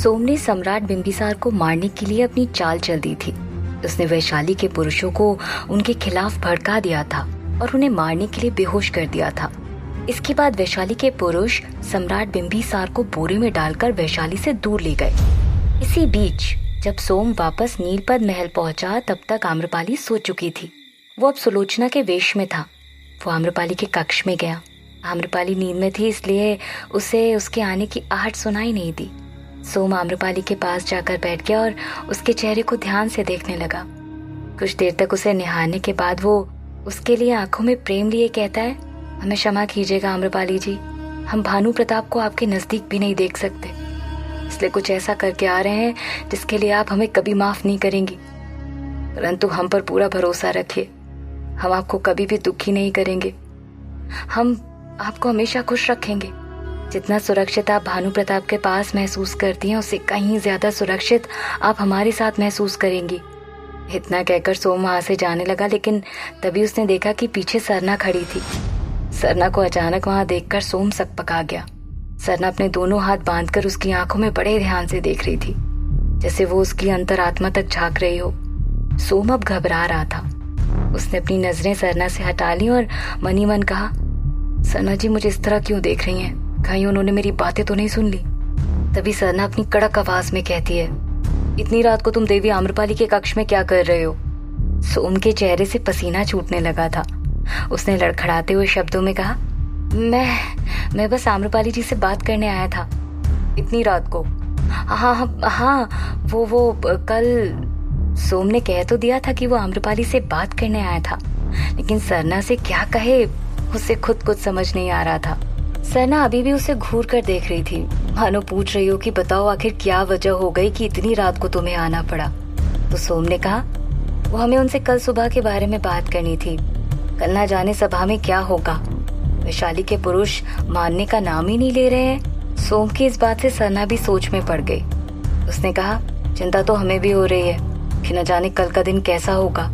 सोम ने सम्राट बिंबिसार को मारने के लिए अपनी चाल चल दी थी। उसने वैशाली के पुरुषों को उनके खिलाफ भड़का दिया था और उन्हें मारने के लिए बेहोश कर दिया था। इसके बाद वैशाली के पुरुष सम्राट बिंबिसार को बोरे में डालकर वैशाली से दूर ले गए। इसी बीच जब सोम वापस नीलपद महल पहुंचा तब तक आम्रपाली सो चुकी थी। वो अब सुलोचना के वेश में था। वो आम्रपाली के कक्ष में गया। आम्रपाली नींद में थी, इसलिए उसे उसके आने की आहट सुनाई नहीं दी। सोम आम्रपाली के पास जाकर बैठ गया और उसके चेहरे को ध्यान से देखने लगा। कुछ देर तक उसे निहारने के बाद वो उसके लिए आंखों में प्रेम लिए कहता है, हमें क्षमा कीजिएगा आम्रपाली जी, हम भानु प्रताप को आपके नजदीक भी नहीं देख सकते, इसलिए कुछ ऐसा करके आ रहे हैं जिसके लिए आप हमें कभी माफ नहीं करेंगी। परंतु हम पर पूरा भरोसा रखिए, हम आपको कभी भी दुखी नहीं करेंगे। हम आपको हमेशा खुश रखेंगे। जितना सुरक्षित आप भानु प्रताप के पास महसूस करती हैं, उससे कहीं ज्यादा सुरक्षित आप हमारे साथ महसूस करेंगी। इतना कहकर सोम वहां से जाने लगा, लेकिन तभी उसने देखा कि पीछे सरना खड़ी थी। सरना को अचानक वहां देखकर सोम सकपका गया। सरना अपने दोनों हाथ बांधकर उसकी आंखों में बड़े ध्यान से देख रही थी, जैसे वो उसकी अंतरात्मा तक झांक रही हो। सोम अब घबरा रहा था। उसने अपनी नजरें सरना से हटा ली और मनी मन कहा, सरना जी मुझे इस तरह क्यों देख रही हैं? कहीं उन्होंने मेरी बातें तो नहीं सुन ली? तभी सरना अपनी कड़क आवाज में कहती है, इतनी रात को तुम देवी आम्रपाली के कक्ष में क्या कर रहे हो? सोम के चेहरे से पसीना छूटने लगा था। उसने लड़खड़ाते हुए शब्दों में कहा, मैं बस आम्रपाली जी से बात करने आया था। इतनी रात को? हाँ, वो कल। सोम ने कह तो दिया था कि वो आम्रपाली से बात करने आया था, लेकिन सरना से क्या कहे उसे खुद कुछ समझ नहीं आ रहा था। सरना अभी भी उसे घूर कर देख रही थी, मानो पूछ रही हो कि बताओ आखिर क्या वजह हो गई कि इतनी रात को तुम्हें आना पड़ा। तो सोम ने कहा, वो हमें उनसे कल सुबह के बारे में बात करनी थी। कल ना जाने सभा में क्या होगा। वैशाली के पुरुष मानने का नाम ही नहीं ले रहे हैं। सोम की इस बात से सरना भी सोच में पड़ गई। उसने कहा, चिंता तो हमें भी हो रही है कि न जाने कल का दिन कैसा होगा।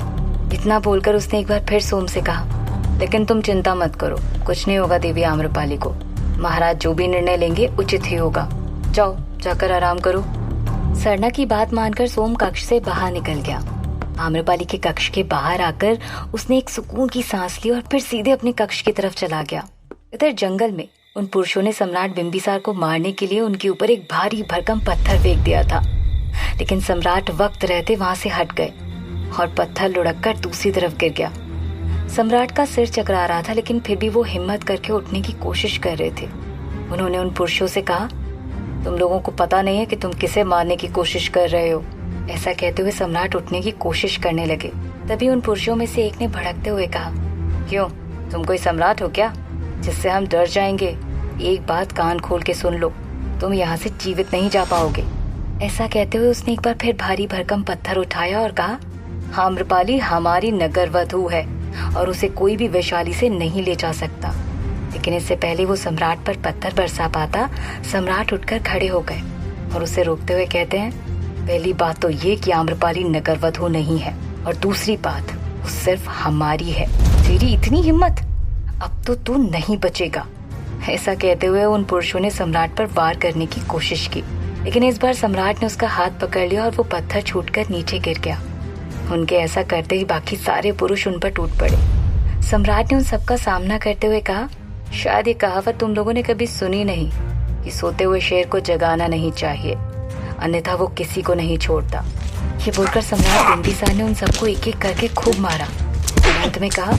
इतना बोलकर उसने एक बार फिर सोम से कहा, लेकिन तुम चिंता मत करो, कुछ नहीं होगा देवी आम्रपाली को। महाराज जो भी निर्णय लेंगे उचित ही होगा। जाओ जाकर आराम करो। सरना की बात मानकर सोम कक्ष से बाहर निकल गया। आम्रपाली के कक्ष के बाहर आकर उसने एक सुकून की सांस ली और फिर सीधे अपने कक्ष की तरफ चला गया। इधर जंगल में उन पुरुषों ने सम्राट बिंबिसार को मारने के लिए उनके ऊपर एक भारी भरकम पत्थर फेंक दिया था, लेकिन सम्राट वक्त रहते वहां से हट गए और पत्थर लुढ़क कर दूसरी तरफ गिर गया। सम्राट का सिर चकरा रहा था, लेकिन फिर भी वो हिम्मत करके उठने की कोशिश कर रहे थे। उन्होंने उन पुरुषों से कहा, तुम लोगों को पता नहीं है कि तुम किसे मारने की कोशिश कर रहे हो। ऐसा कहते हुए सम्राट उठने की कोशिश करने लगे। तभी उन पुरुषों में से एक ने भड़कते हुए कहा, क्यों, तुम कोई सम्राट हो क्या जिससे हम डर जाएंगे? एक बात कान खोल के सुन लो, तुम यहाँ से जीवित नहीं जा पाओगे। ऐसा कहते हुए उसने एक बार फिर भारी भरकम पत्थर उठाया और कहा, आम्रपाली हमारी नगर वधू है और उसे कोई भी वैशाली से नहीं ले जा सकता। लेकिन इससे पहले वो सम्राट पर पत्थर बरसा पाता, सम्राट उठकर खड़े हो गए और उसे रोकते हुए कहते हैं, पहली बात तो ये कि आम्रपाली नगर वधू नहीं है, और दूसरी बात वो सिर्फ हमारी है। तेरी इतनी हिम्मत, अब तो तू नहीं बचेगा। ऐसा कहते हुए उन पुरुषों ने सम्राट पर वार करने की कोशिश की, लेकिन इस बार सम्राट ने उसका हाथ पकड़ लिया और वो पत्थर छूटकर नीचे गिर गया। उनके ऐसा करते ही बाकी सारे पुरुष उन पर टूट पड़े। सम्राट ने उन सबका सामना करते हुए कहा, शायद ये कहावत तुम लोगों ने कभी सुनी नहीं कि सोते हुए शेर को जगाना नहीं चाहिए, अन्यथा वो किसी को नहीं छोड़ता। ये बोलकर सम्राट बिंबिसार ने उन सबको एक एक करके खूब मारा। अंत में कहा,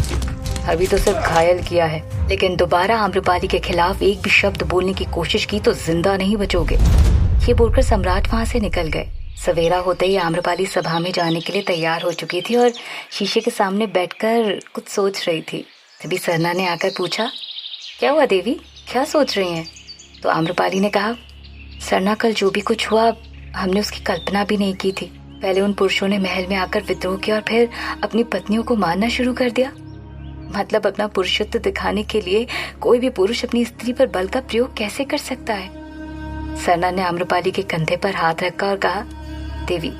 अभी तो सिर्फ घायल किया है, लेकिन दोबारा आम्रपाली के खिलाफ एक भी शब्द बोलने की कोशिश की तो जिंदा नहीं बचोगे। ये बोलकर सम्राट वहां से निकल गए। सवेरा होते ही आम्रपाली सभा में जाने के लिए तैयार हो चुकी थी और शीशे के सामने बैठकर कुछ सोच रही थी। तभी सरना ने आकर पूछा, क्या हुआ देवी, क्या सोच रही हैं? तो आम्रपाली ने कहा, सरना कल जो भी कुछ हुआ हमने उसकी कल्पना भी नहीं की थी। पहले उन पुरुषों ने महल में आकर विद्रोह किया और फिर अपनी पत्नियों को मारना शुरू कर दिया। मतलब अपना पुरुषत्व दिखाने के लिए कोई भी पुरुष अपनी स्त्री पर बल का प्रयोग कैसे कर सकता है? सरना ने आम्रपाली के कंधे पर हाथ रखा और कहा, देवी,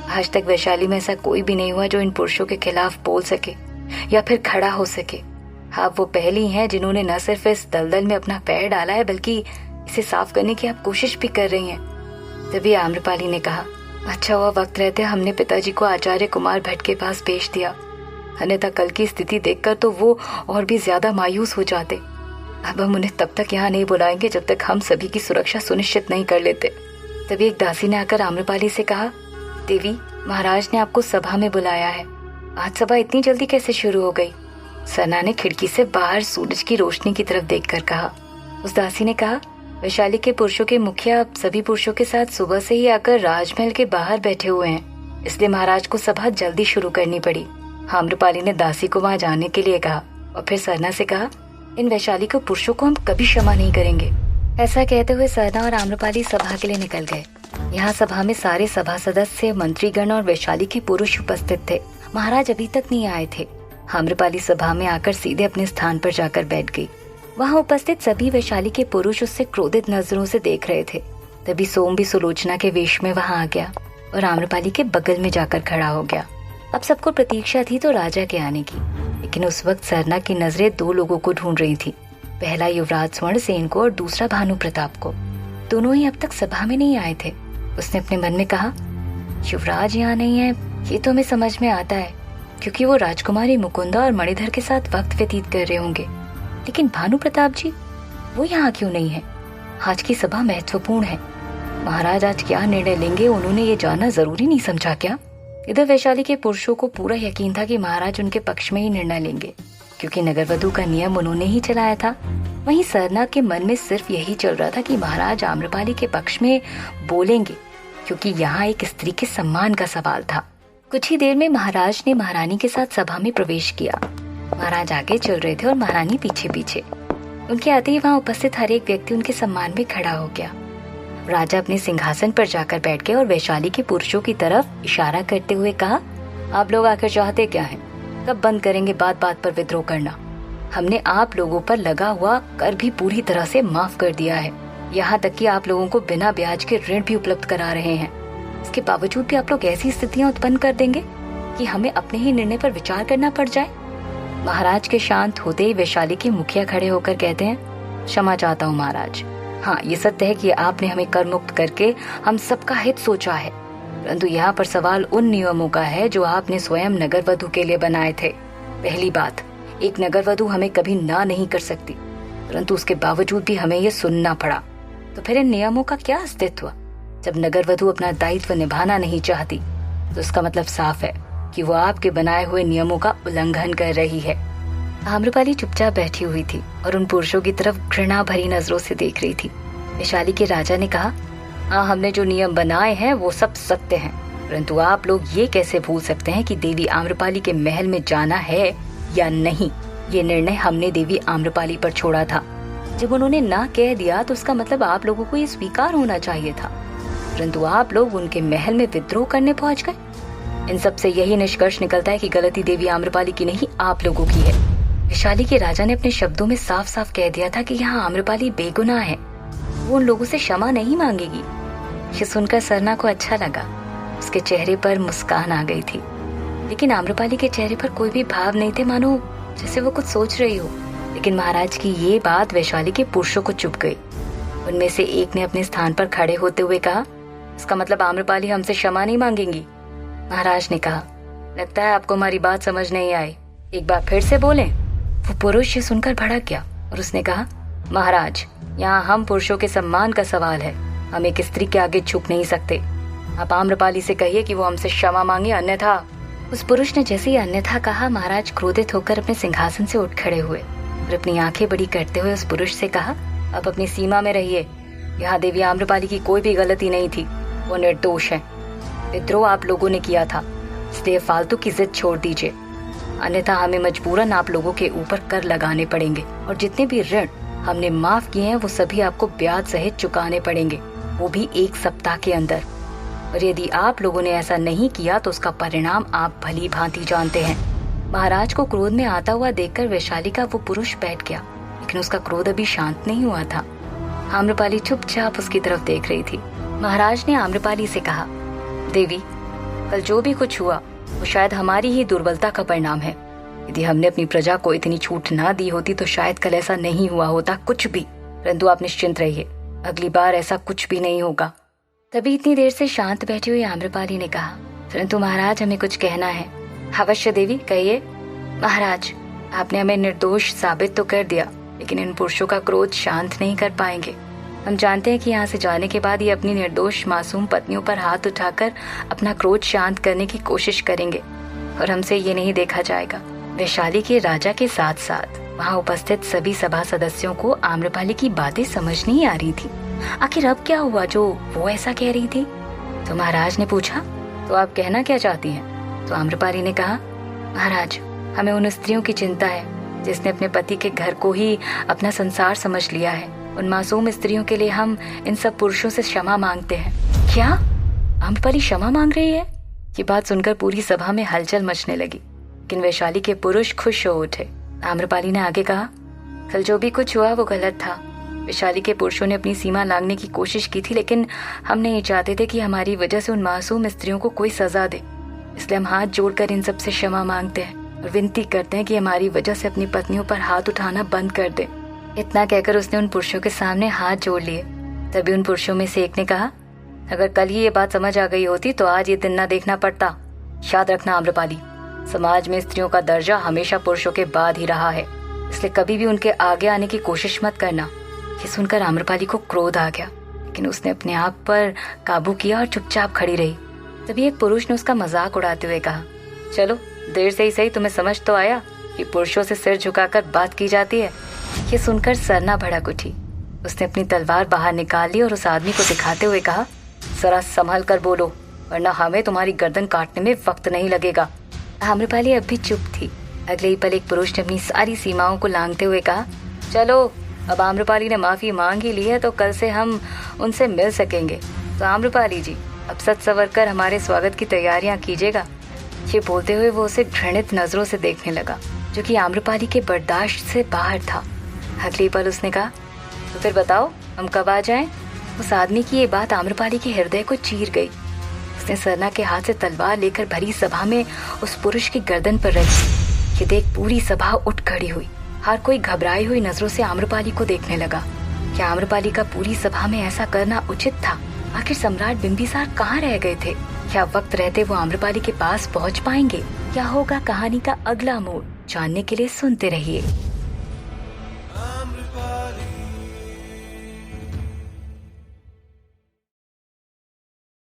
आज तक वैशाली में ऐसा कोई भी नहीं हुआ जो इन पुरुषों के खिलाफ बोल सके या फिर खड़ा हो सके। आप वो पहली हैं जिन्होंने न सिर्फ इस दलदल में अपना पैर डाला है, बल्कि इसे साफ करने की आप कोशिश भी कर रही हैं। तभी आम्रपाली ने कहा, अच्छा हुआ वक्त रहते हमने पिताजी को आचार्य कुमार भट्ट के पास भेज दिया, अन्यथा कल की स्थिति देखकर तो वो और भी ज्यादा मायूस हो जाते। अब हम उन्हें तब तक यहाँ नहीं बुलाएंगे जब तक हम सभी की सुरक्षा सुनिश्चित नहीं कर लेते। तभी एक दासी ने आकर आम्रपाली से कहा, देवी, महाराज ने आपको सभा में बुलाया है। आज सभा इतनी जल्दी कैसे शुरू हो गई? सरना ने खिड़की से बाहर सूरज की रोशनी की तरफ देखकर कहा। उस दासी ने कहा, वैशाली के पुरुषों के मुखिया सभी पुरुषों के साथ सुबह से ही आकर राजमहल के बाहर बैठे हुए हैं, इसलिए महाराज को सभा जल्दी शुरू करनी पड़ी। आम्रपाली ने दासी को वहां जाने के लिए कहा और फिर सरना से कहा, इन वैशाली के पुरुषों को हम कभी क्षमा नहीं करेंगे। ऐसा कहते हुए सरना और आम्रपाली सभा के लिए निकल गए। यहाँ सभा में सारे सभा सदस्य, मंत्रीगण और वैशाली के पुरुष उपस्थित थे। महाराज अभी तक नहीं आए थे। आम्रपाली सभा में आकर सीधे अपने स्थान पर जाकर बैठ गई। वहाँ उपस्थित सभी वैशाली के पुरुष उससे क्रोधित नजरों से देख रहे थे। तभी सोम भी सुलोचना के वेश में वहाँ आ गया और आम्रपाली के बगल में जाकर खड़ा हो गया। अब सबको प्रतीक्षा थी तो राजा के आने की, लेकिन उस वक्त सरना की नजरें दो लोगों को ढूंढ रही थी। पहला युवराज स्वर्ण सेन को और दूसरा भानु प्रताप को। दोनों ही अब तक सभा में नहीं आए थे। उसने अपने मन में कहा, युवराज यहाँ नहीं है ये तो हमें समझ में आता है, क्योंकि वो राजकुमारी मुकुंदा और मणिधर के साथ वक्त व्यतीत कर रहे होंगे। लेकिन भानु प्रताप जी, वो यहाँ क्यों नहीं है? आज की सभा महत्वपूर्ण है। महाराज आज क्या निर्णय लेंगे उन्होंने ये जानना जरूरी नहीं समझा क्या? इधर वैशाली के पुरुषों को पूरा यकीन था कि महाराज उनके पक्ष में ही निर्णय लेंगे, क्योंकि नगरवधु का नियम उन्होंने ही चलाया था। वहीं सरना के मन में सिर्फ यही चल रहा था कि महाराज आम्रपाली के पक्ष में बोलेंगे, क्योंकि यहाँ एक स्त्री के सम्मान का सवाल था। कुछ ही देर में महाराज ने महारानी के साथ सभा में प्रवेश किया। महाराज आगे चल रहे थे और महारानी पीछे पीछे। उनके आते ही वहाँ उपस्थित हर एक व्यक्ति उनके सम्मान में खड़ा हो गया। राजा अपने सिंहासन पर जाकर बैठ गए और वैशाली के पुरुषों की तरफ इशारा करते हुए कहा, आप लोग आकर चाहते क्या हैं? कब बंद करेंगे बात बात पर विद्रोह करना? हमने आप लोगों पर लगा हुआ कर भी पूरी तरह से माफ कर दिया है। यहाँ तक कि आप लोगों को बिना ब्याज के ऋण भी उपलब्ध करा रहे हैं। इसके बावजूद भी आप लोग ऐसी स्थितियाँ उत्पन्न कर देंगे कि हमें अपने ही निर्णय पर विचार करना पड़ जाए। महाराज के शांत होते ही वैशाली के मुखिया खड़े होकर कहते हैं, क्षमा चाहता हूँ महाराज। हाँ, ये सत्य है कि आपने हमें कर मुक्त करके हम सबका हित सोचा है, परंतु यहाँ पर सवाल उन नियमों का है जो आपने स्वयं नगरवधु के लिए बनाए थे। पहली बात, एक नगरवधु हमें कभी ना नहीं कर सकती, परंतु उसके बावजूद भी हमें ये सुनना पड़ा। तो फिर इन नियमों का क्या अस्तित्व? जब नगरवधु अपना दायित्व निभाना नहीं चाहती तो इसका मतलब साफ है कि वो आपके बनाए हुए नियमों का उल्लंघन कर रही है। आम्रपाली चुपचाप बैठी हुई थी और उन पुरुषों की तरफ घृणा भरी नजरों से देख रही थी। वैशाली के राजा ने कहा, हाँ, हमने जो नियम बनाए हैं वो सब सत्य हैं, परंतु आप लोग ये कैसे भूल सकते हैं कि देवी आम्रपाली के महल में जाना है या नहीं? ये निर्णय हमने देवी आम्रपाली पर छोड़ा था। जब उन्होंने ना कह दिया तो उसका मतलब आप लोगों को ये स्वीकार होना चाहिए था, परंतु आप लोग उनके महल में विद्रोह करने पहुंच गए। इन सब से यही निष्कर्ष निकलता है कि गलती देवी आम्रपाली की नहीं, आप लोगों की है। वैशाली के राजा ने अपने शब्दों में साफ साफ कह दिया था कि यहाँ आम्रपाली बेगुनाह है, वो उन लोगों से क्षमा नहीं मांगेगी। ये सुनकर सरना को अच्छा लगा। उसके चेहरे पर मुस्कान आ गई थी, लेकिन आम्रपाली के चेहरे पर कोई भी भाव नहीं थे, मानो जैसे वो कुछ सोच रही हो। लेकिन महाराज की ये बात वैशाली के पुरुषों को चुभ गई। उनमें से एक ने अपने स्थान पर खड़े होते हुए कहा, इसका मतलब आम्रपाली हमसे क्षमा नहीं मांगेंगी? महाराज ने कहा, लगता है आपको हमारी बात समझ नहीं आई, एक बार फिर से बोलें। वो पुरुष ये सुनकर भड़क गया और उसने कहा, महाराज, यहाँ हम पुरुषों के सम्मान का सवाल है, हम एक स्त्री के आगे झुक नहीं सकते। आप आम्रपाली से कहिए कि वो हमसे क्षमा मांगे, अन्यथा। उस पुरुष ने जैसे ही अन्यथा कहा, महाराज क्रोधित होकर अपने सिंहासन से उठ खड़े हुए और अपनी आंखें बड़ी करते हुए उस पुरुष से कहा, अब अपनी सीमा में रहिए। यहाँ देवी आम्रपाली की कोई भी गलती नहीं थी, वो निर्दोष है। विद्रोह आप लोगों ने किया था, इसलिए फालतू की जिद छोड़ दीजिए, अन्यथा हमें मजबूरन आप लोगों के ऊपर कर लगाने पड़ेंगे और जितने भी ऋण हमने माफ किए हैं वो सभी आपको ब्याज सहित चुकाने पड़ेंगे, वो भी 1 सप्ताह के अंदर। और यदि आप लोगों ने ऐसा नहीं किया तो उसका परिणाम आप भली भांति जानते हैं। महाराज को क्रोध में आता हुआ देखकर वैशाली का वो पुरुष बैठ गया, लेकिन उसका क्रोध अभी शांत नहीं हुआ था। आम्रपाली चुपचाप उसकी तरफ देख रही थी। महाराज ने आम्रपाली से कहा, देवी, कल जो भी कुछ हुआ वो शायद हमारी ही दुर्बलता का परिणाम है। यदि हमने अपनी प्रजा को इतनी छूट ना दी होती तो शायद कल ऐसा नहीं हुआ होता कुछ भी, परंतु आप निश्चिंत रहिए, अगली बार ऐसा कुछ भी नहीं होगा। तभी इतनी देर से शांत बैठी हुई आम्रपाली ने कहा, परंतु महाराज हमें कुछ कहना है। अवश्य देवी, कहिए। महाराज, आपने हमें निर्दोष साबित तो कर दिया, लेकिन इन पुरुषों का क्रोध शांत नहीं कर पाएंगे। हम जानते हैं कि यहाँ से जाने के बाद ये अपनी निर्दोष मासूम पत्नियों पर हाथ उठाकर अपना क्रोध शांत करने की कोशिश करेंगे और हमसे ये नहीं देखा जाएगा। वैशाली के राजा के साथ साथ वहाँ उपस्थित सभी सभा सदस्यों को आम्रपाली की बातें समझ नहीं आ रही थी। आखिर अब क्या हुआ जो वो ऐसा कह रही थी? तो महाराज ने पूछा, तो आप कहना क्या चाहती हैं? तो आम्रपाली ने कहा, महाराज, हमें उन स्त्रियों की चिंता है जिसने अपने पति के घर को ही अपना संसार समझ लिया है। उन मासूम स्त्रियों के लिए हम इन सब पुरुषों से क्षमा मांगते हैं। क्या? आम्रपाली क्षमा मांग रही है? ये बात सुनकर पूरी सभा में हलचल मचने लगी, लेकिन वैशाली के पुरुष खुश हो उठे। आम्रपाली ने आगे कहा, कल जो भी कुछ हुआ वो गलत था। वैशाली के पुरुषों ने अपनी सीमा लांघने की कोशिश की थी, लेकिन हम नहीं चाहते थे कि हमारी वजह से उन मासूम स्त्रियों को कोई सजा दे। इसलिए हम हाथ जोड़कर इन सब से क्षमा मांगते हैं और विनती करते हैं कि हमारी वजह से अपनी पत्नियों पर हाथ उठाना बंद कर दे। इतना कहकर उसने उन पुरुषों के सामने हाथ जोड़ लिए। तभी उन पुरुषों में से एक ने कहा, अगर कल ही ये बात समझ आ गई होती तो आज ये दिन न देखना पड़ता। याद रखना आम्रपाली, समाज में स्त्रियों का दर्जा हमेशा पुरुषों के बाद ही रहा है, इसलिए कभी भी उनके आगे आने की कोशिश मत करना। ये सुनकर आम्रपाली को क्रोध आ गया, लेकिन उसने अपने आप पर काबू किया और चुपचाप खड़ी रही। तभी एक पुरुष ने उसका मजाक उड़ाते हुए कहा, चलो देर से ही सही तुम्हें समझ तो आया कि पुरुषों से सिर झुकाकर बात की जाती है। ये सुनकर सरना भड़क उठी। उसने अपनी तलवार बाहर निकाल ली और उस आदमी को दिखाते हुए कहा, जरा संभल कर बोलो, वरना हमें तुम्हारी गर्दन काटने में वक्त नहीं लगेगा। आम्रपाली अब भी चुप थी। अगले ही पल एक पुरुष ने अपनी सारी सीमाओं को लांघते हुए कहा, चलो अब आम्रपाली ने माफी मांग ही ली है तो कल से हम उनसे मिल सकेंगे। तो आम्रपाली जी, अब सच संवर कर हमारे स्वागत की तैयारियां कीजिएगा। ये बोलते हुए वो उसे घृणित नजरों से देखने लगा, जो कि आम्रपाली के बर्दाश्त से बाहर था। अगली पल उसने कहा, तो फिर बताओ हम कब आ जाएं? उस आदमी की ये बात आम्रपाली के हृदय को चीर गई। उसने सरना के हाथ से तलवार लेकर भरी सभा में उस पुरुष की गर्दन पर रखी। ये देख पूरी सभा उठ खड़ी हुई। हर कोई घबराई हुई नजरों से आम्रपाली को देखने लगा। क्या आम्रपाली का पूरी सभा में ऐसा करना उचित था? आखिर सम्राट बिंबिसार कहाँ रह गए थे? क्या वक्त रहते वो आम्रपाली के पास पहुँच पाएंगे? क्या होगा कहानी का अगला मोड़? जानने के लिए सुनते रहिए।